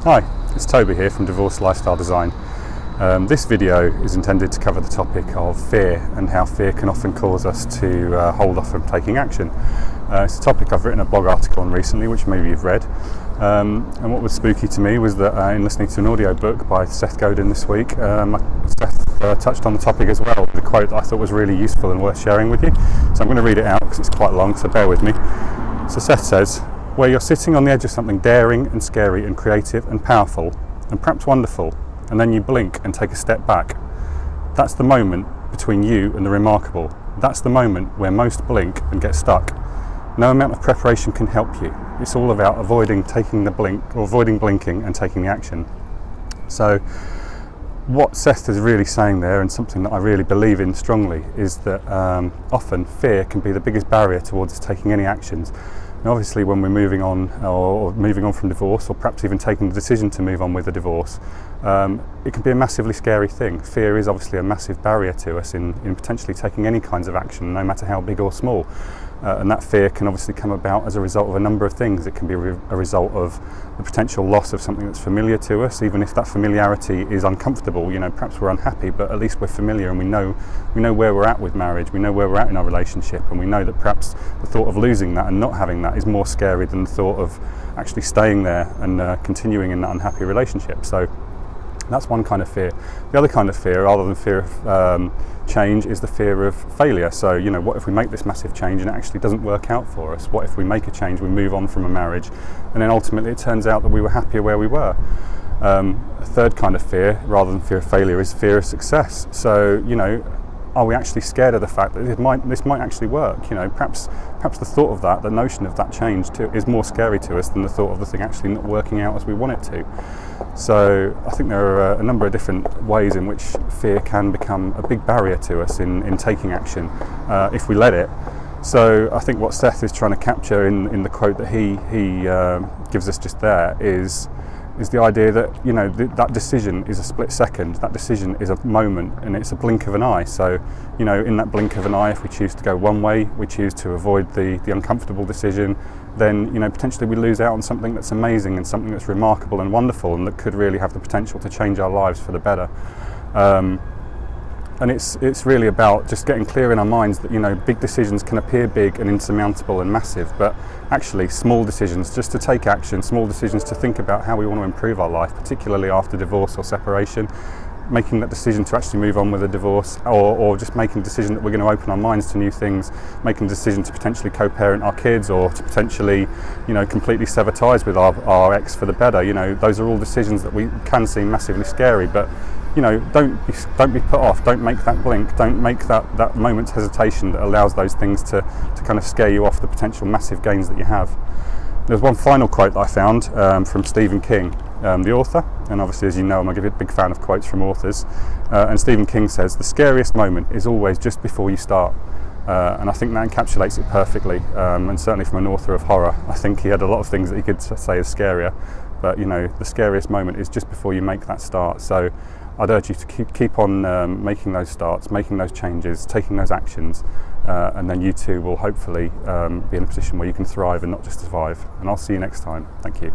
Hi, it's Toby here from Divorce Lifestyle Design. This video is intended to cover the topic of fear and how fear can often cause us to hold off from taking action. It's a topic I've written a blog article on recently, which maybe you've read. And what was spooky to me was that in listening to an audiobook by Seth Godin this week, Seth touched on the topic as well with a quote that I thought was really useful and worth sharing with you. So I'm going to read it out because it's quite long, so bear with me. So Seth says, "Where you're sitting on the edge of something daring and scary and creative and powerful and perhaps wonderful, and then you blink and take a step back. That's the moment between you and the remarkable. That's the moment where most blink and get stuck. No amount of preparation can help you. It's all about avoiding blinking and taking the action." So what Seth is really saying there, and something that I really believe in strongly, is that often fear can be the biggest barrier towards us taking any actions. And obviously when we're moving on from divorce, or perhaps even taking the decision to move on with a divorce, it can be a massively scary thing. Fear is obviously a massive barrier to us in potentially taking any kinds of action, no matter how big or small. And that fear can obviously come about as a result of a number of things. It can be a result of the potential loss of something that's familiar to us, even if that familiarity is uncomfortable. You know, perhaps we're unhappy, but at least we're familiar and we know where we're at with marriage, we know where we're at in our relationship, and we know that perhaps the thought of losing that and not having that is more scary than the thought of actually staying there and continuing in that unhappy relationship. So that's one kind of fear. The other kind of fear, rather than fear of change, is the fear of failure. So, you know, what if we make this massive change and it actually doesn't work out for us? What if we make a change, we move on from a marriage, and then ultimately it turns out that we were happier where we were? A third kind of fear, rather than fear of failure, is fear of success. So, you know, are we actually scared of the fact that this might actually work? You know, perhaps the thought of that, the notion of that change is more scary to us than the thought of the thing actually not working out as we want it to. So I think there are a number of different ways in which fear can become a big barrier to us in taking action if we let it. So I think what Seth is trying to capture in the quote that he gives us just there is the idea that, you know, that decision is a split second, that decision is a moment, and it's a blink of an eye. So, you know, in that blink of an eye, if we choose to go one way, we choose to avoid the uncomfortable decision, then, you know, potentially we lose out on something that's amazing and something that's remarkable and wonderful and that could really have the potential to change our lives for the better. And it's really about just getting clear in our minds that, you know, big decisions can appear big and insurmountable and massive, but actually small decisions, just to take action, small decisions to think about how we want to improve our life, particularly after divorce or separation, making that decision to actually move on with a divorce, or just making a decision that we're going to open our minds to new things, making a decision to potentially co-parent our kids, or to potentially, you know, completely sever ties with our ex for the better. You know, those are all decisions that we can seem massively scary, but, you know, don't be put off. Don't make that blink. Don't make that moment's hesitation that allows those things to kind of scare you off the potential massive gains that you have. There's one final quote that I found from Stephen King, the author, and obviously, as you know, I'm a big fan of quotes from authors. And Stephen King says, "The scariest moment is always just before you start." And I think that encapsulates it perfectly. And certainly from an author of horror, I think he had a lot of things that he could say is scarier. But, you know, the scariest moment is just before you make that start. So I'd urge you to keep on making those starts, making those changes, taking those actions, and then you too will hopefully be in a position where you can thrive and not just survive. And I'll see you next time. Thank you.